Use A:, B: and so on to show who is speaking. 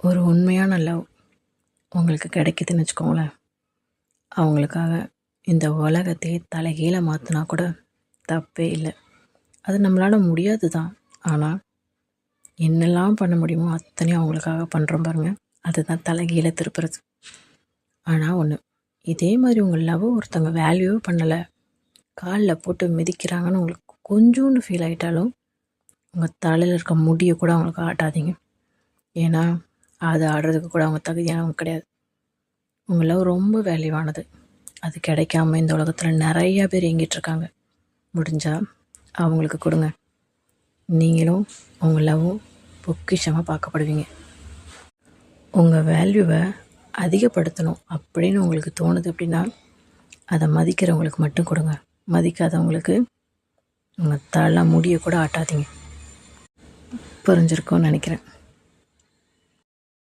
A: ஒரு உண்மையான லவ் உங்களுக்கு கிடைக்குதுன்னு வச்சுக்கோங்களேன். அவங்களுக்காக இந்த உலகத்தையே தலைகீழ மாற்றினா கூட தப்பே இல்லை. அது நம்மளால் முடியாது தான். ஆனால் என்னெல்லாம் பண்ண முடியுமோ அத்தனையும் அவங்களுக்காக பண்ணுறோம் பாருங்க. அதுதான் தலைகீழ திருப்புறது. ஆனால் ஒன்று, இதே மாதிரி உங்கள் லவ் ஒருத்தவங்க வேல்யூவே பண்ணலை, காலில் போட்டு மிதிக்கிறாங்கன்னு உங்களுக்கு கொஞ்சோண்டு ஃபீல் ஆகிட்டாலும் உங்கள் தலையில் இருக்க முடியை கூட அவங்களுக்கு ஆட்டாதீங்க. ஏன்னா அது ஆடுறதுக்கு கூட அவங்க தகுதியானவங்க கிடையாது. உங்கள் லவ் ரொம்ப வேல்யூவானது. அது கிடைக்காம இந்த உலகத்தில் நிறையா பேர் இயங்கிட்டுருக்காங்க. முடிஞ்சால் அவங்களுக்கு கொடுங்க. நீங்களும் உங்கள் லவ்வும் பொக்கிஷமாக பார்க்கப்படுவீங்க. உங்கள் வேல்யூவை அதிகப்படுத்தணும் அப்படின்னு உங்களுக்கு தோணுது அப்படின்னா அதை மதிக்கிறவங்களுக்கு மட்டும் கொடுங்க. மதிக்காதவங்களுக்கு உங்கள் தலை முடியை கூட ஆட்டாதீங்க. புரிஞ்சிருக்கும்னு நினைக்கிறேன்.